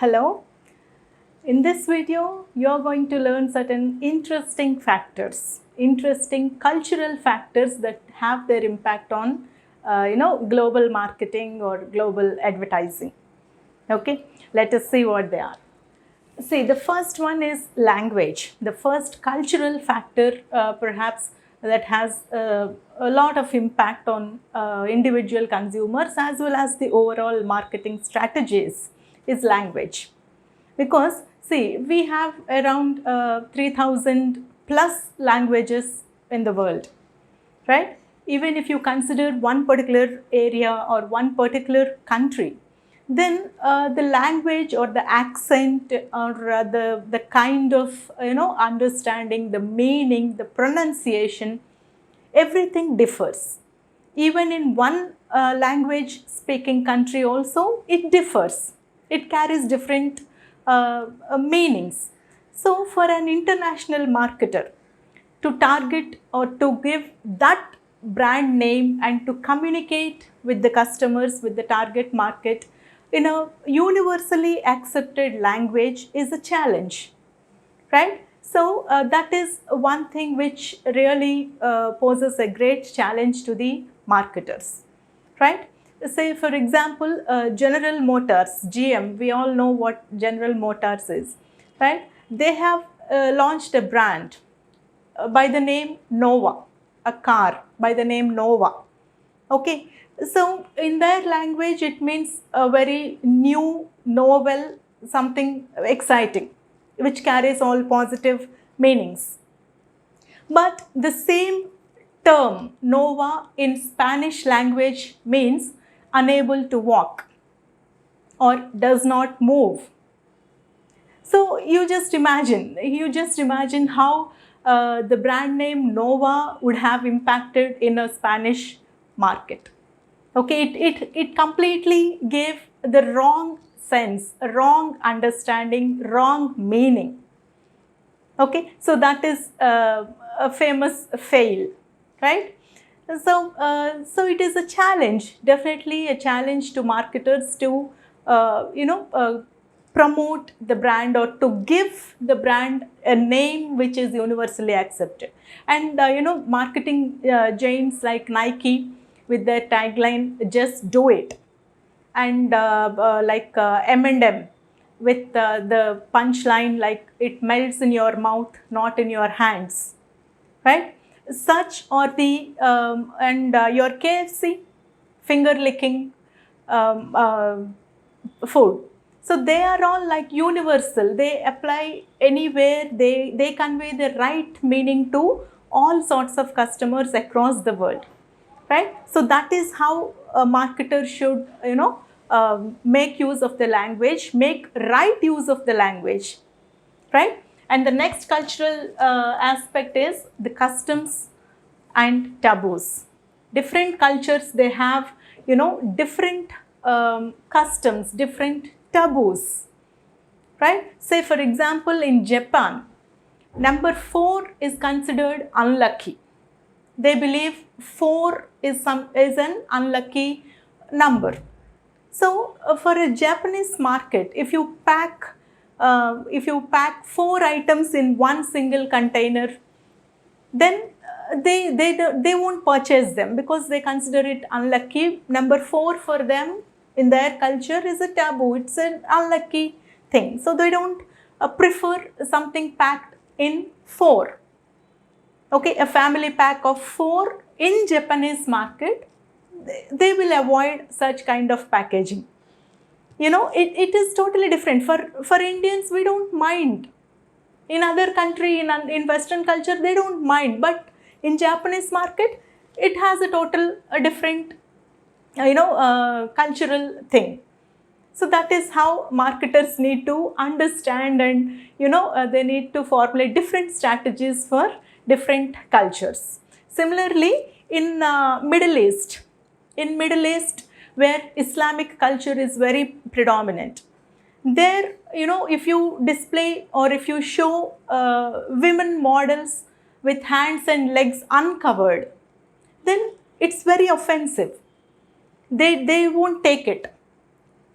Hello. In this video, you are going to learn certain interesting factors, interesting cultural factors that have their impact on, global marketing or global advertising. Okay, let us see what they are. See, the first one is language. The first cultural factor, perhaps, that has a lot of impact on individual consumers as well as the overall marketing strategies is language. Because see, we have around 3000 plus languages in the world, right? Even if you consider one particular area or one particular country, then the language or the accent or the kind of understanding, the meaning, the pronunciation, everything differs. Even in one language speaking country also, it differs. It carries different meanings. So for an international marketer to target or to give that brand name and to communicate with the customers, with the target market in a universally accepted language is a challenge, right? So that is one thing which really poses a great challenge to the marketers, right? Say for example, General Motors, GM, we all know what General Motors is, right? They have launched a brand by the name Nova, a car by the name Nova. Okay, so in their language it means a very new, novel, something exciting, which carries all positive meanings. But the same term Nova in Spanish language means unable to walk or does not move. So you just imagine how the brand name Nova would have impacted in a Spanish market. Okay, it completely gave the wrong sense, wrong understanding, wrong meaning. Okay, so that is a famous fail, right? So, so it is a challenge, definitely a challenge to marketers to, promote the brand or to give the brand a name which is universally accepted. And, marketing giants like Nike with their tagline, just do it. And like M&M with the punchline like it melts in your mouth, not in your hands, right? Such or the your KFC finger licking food. So they are all like universal. They apply anywhere. They convey the right meaning to all sorts of customers across the world, right? So that is how a marketer should make use of the language, make right use of the language, right? And the next cultural aspect is the customs and taboos. Different cultures, they have, different customs, different taboos, right? Say for example, in Japan, number 4 is considered unlucky. They believe 4 is an unlucky number. So for a Japanese market, if you pack 4 items in one single container, then they won't purchase them because they consider it unlucky. Number 4 for them in their culture is a taboo. It's an unlucky thing. So they don't prefer something packed in 4. Okay, a family pack of 4 in Japanese market, they will avoid such kind of packaging. It is totally different. For Indians, we don't mind. In other country, in Western culture, they don't mind. But in Japanese market, it has a different, cultural thing. So that is how marketers need to understand, and they need to formulate different strategies for different cultures. Similarly, in Middle East, where Islamic culture is very predominant, there, if you display or if you show women models with hands and legs uncovered, then it's very offensive. They won't take it.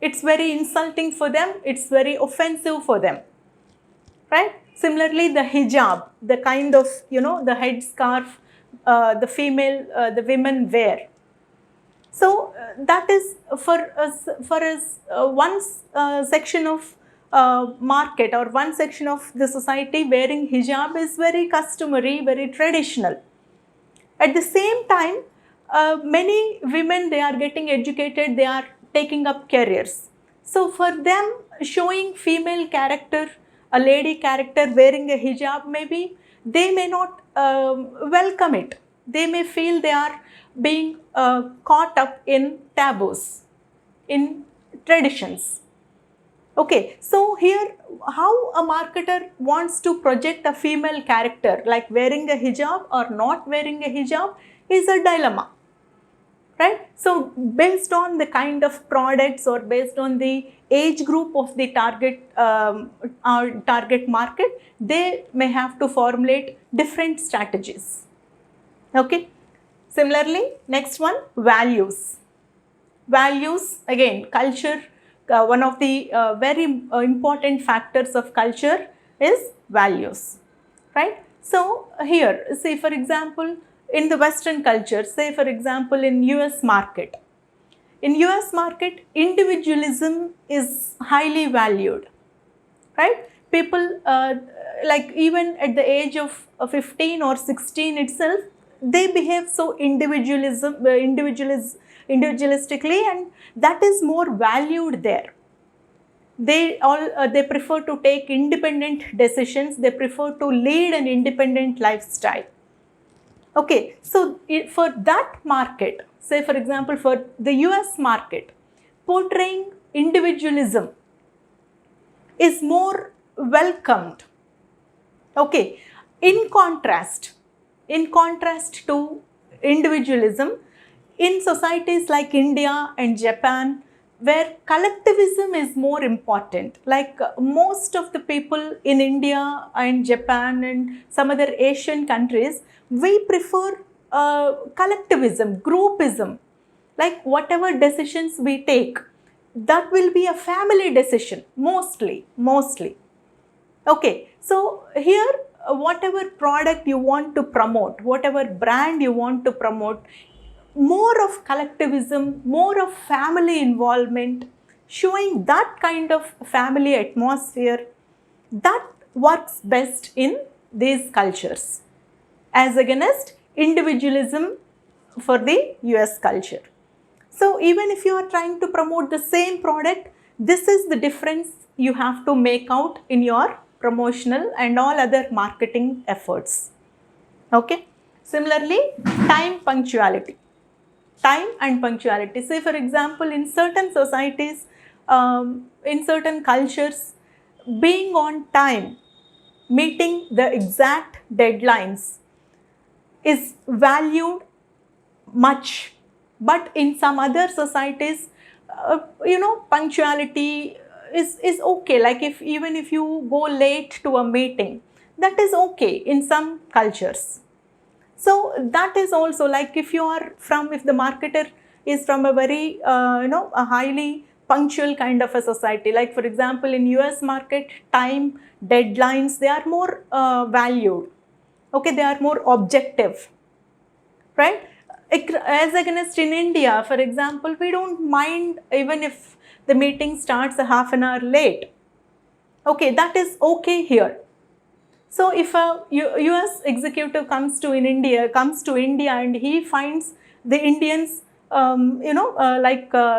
It's very insulting for them, it's very offensive for them, right? Similarly, the hijab, the kind of, the headscarf the women wear. So that is for us one section of market or one section of the society, wearing hijab is very customary, very traditional. At the same time, many women, they are getting educated, they are taking up careers. So for them, showing female character, a lady character wearing a hijab, maybe they may not welcome it. They may feel they are being caught up in taboos, in traditions. Okay, so here how a marketer wants to project a female character, like wearing a hijab or not wearing a hijab, is a dilemma, right? So based on the kind of products or based on the age group of the target market, they may have to formulate different strategies. Okay. Similarly, next one, values. Values, again, culture, one of the very important factors of culture is values, right? So here, say for example, in the Western culture, say for example in US market. In US market, individualism is highly valued, right? People like even at the age of 15 or 16 itself, they behave so individualistically, and that is more valued there. They prefer to take independent decisions, they prefer to lead an independent lifestyle. Okay, so for that market, say for example for the US market, portraying individualism is more welcomed. Okay, in contrast to individualism, in societies like India and Japan, where collectivism is more important, like most of the people in India and Japan and some other Asian countries, we prefer collectivism, groupism, like whatever decisions we take, that will be a family decision, mostly. Okay, so here whatever product you want to promote, whatever brand you want to promote, more of collectivism, more of family involvement, showing that kind of family atmosphere, that works best in these cultures as against individualism for the US culture. So even if you are trying to promote the same product, this is the difference you have to make out in your promotional and all other marketing efforts. Okay. Similarly, time punctuality. Time and punctuality. Say for example, in certain societies, in certain cultures, being on time, meeting the exact deadlines is valued much. But in some other societies, punctuality is okay. Like even if you go late to a meeting, that is okay in some cultures. So that is also like if the marketer is from a very, a highly punctual kind of a society, like for example in US market, time, deadlines, they are more valued. Okay, they are more objective, right? As against in India, for example, we don't mind even if the meeting starts a half an hour late. Okay, that is okay here. So if a US executive comes to India and he finds the Indians,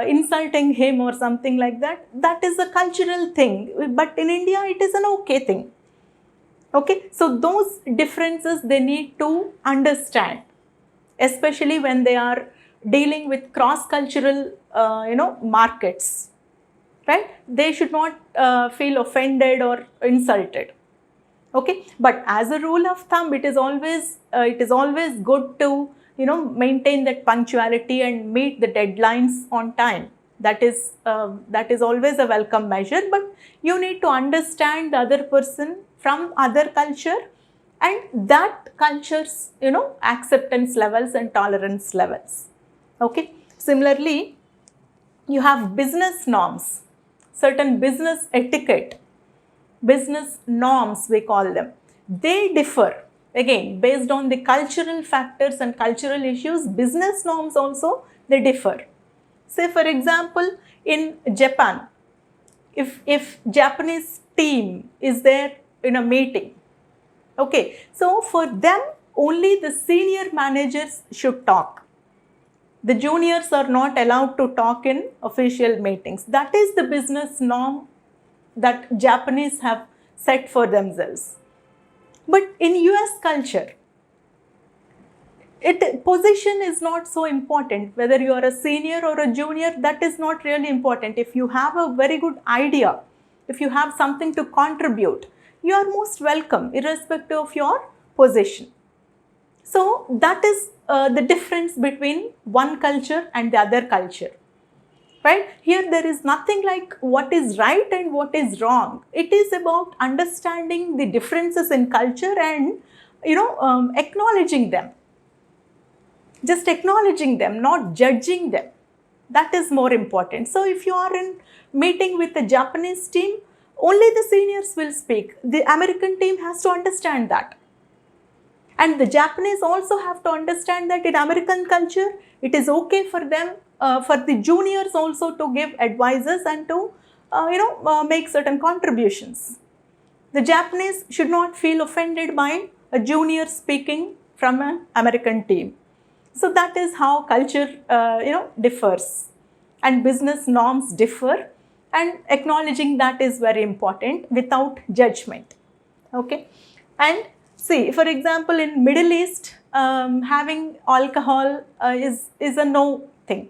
insulting him or something like that, that is a cultural thing. But in India, it is an okay thing. Okay, so those differences they need to understand, especially when they are dealing with cross-cultural, markets, right? They should not feel offended or insulted. Okay, but as a rule of thumb, it is always good to maintain that punctuality and meet the deadlines on time. That is always a welcome measure. But you need to understand the other person from other culture and that culture's acceptance levels and tolerance levels. Okay. Similarly, You have business norms, certain business etiquette, business norms we call them. They differ. Again, based on the cultural factors and cultural issues, business norms also, they differ. Say for example, in Japan, if Japanese team is there in a meeting, okay, so for them only the senior managers should talk. The juniors are not allowed to talk in official meetings. That is the business norm that Japanese have set for themselves. But in US culture, position is not so important. Whether you are a senior or a junior, that is not really important. If you have a very good idea, if you have something to contribute, you are most welcome irrespective of your position. So that is the difference between one culture and the other culture. Right? Here there is nothing like what is right and what is wrong. It is about understanding the differences in culture and acknowledging them. Just acknowledging them, not judging them. That is more important. So if you are in meeting with the Japanese team, only the seniors will speak. The American team has to understand that. And the Japanese also have to understand that in American culture, it is okay for them, for the juniors also to give advices and to, make certain contributions. The Japanese should not feel offended by a junior speaking from an American team. So that is how culture, differs, and business norms differ, and acknowledging that is very important without judgment. Okay, and see, for example, in Middle East, having alcohol is a no thing.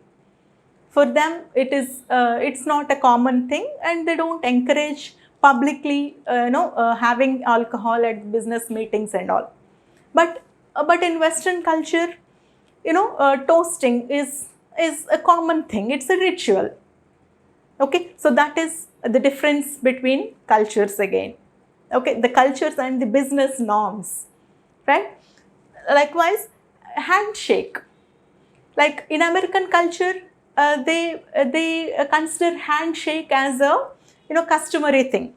For them, it's not a common thing, and they don't encourage publicly, having alcohol at business meetings and all. But in Western culture, toasting is a common thing. It's a ritual. Okay, so that is the difference between cultures again. Okay, the cultures and the business norms, right? Likewise, handshake. Like in American culture, they consider handshake as a customary thing,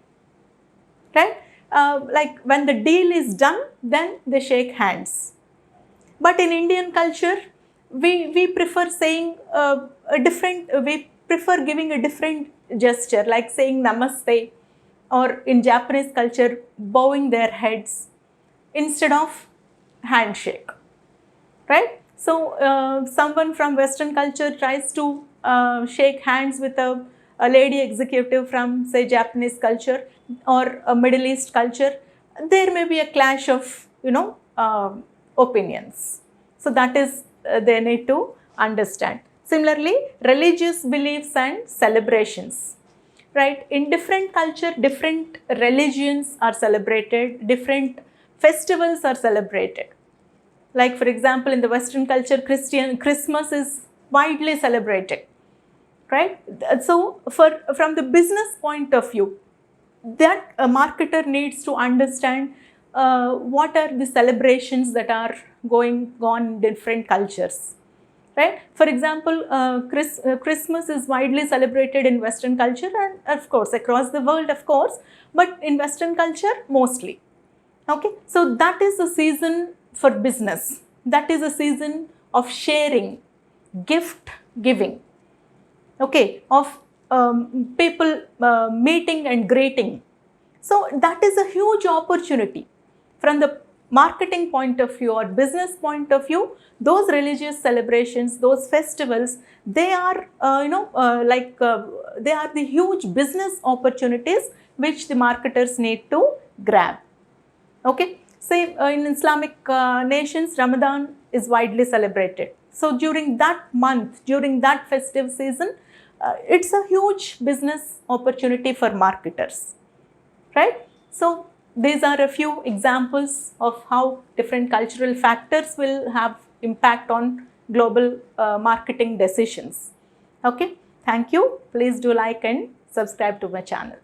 right? Like when the deal is done, then they shake hands. But in Indian culture, we prefer saying we prefer giving a different gesture, like saying namaste, or in Japanese culture, bowing their heads instead of handshake, right? So someone from Western culture tries to shake hands with a lady executive from, say, Japanese culture or a Middle East culture. There may be a clash of, opinions. So that is they need to understand. Similarly, religious beliefs and celebrations, right? In different culture, different religions are celebrated, different festivals are celebrated. Like for example, in the Western culture, Christmas is widely celebrated, right? So from the business point of view, that a marketer needs to understand what are the celebrations that are going on in different cultures, right? For example, Christmas is widely celebrated in Western culture and of course across the world, of course, but in Western culture mostly. Okay, so that is a season for business. That is a season of sharing, gift giving, okay, of people meeting and greeting. So that is a huge opportunity. From the marketing point of view or business point of view, those religious celebrations, those festivals, they are, they are the huge business opportunities which the marketers need to grab. Okay, say in Islamic nations, Ramadan is widely celebrated. So during that month, during that festive season, it's a huge business opportunity for marketers, right? So these are a few examples of how different cultural factors will have impact on global marketing decisions. Okay, thank you. Please do like and subscribe to my channel.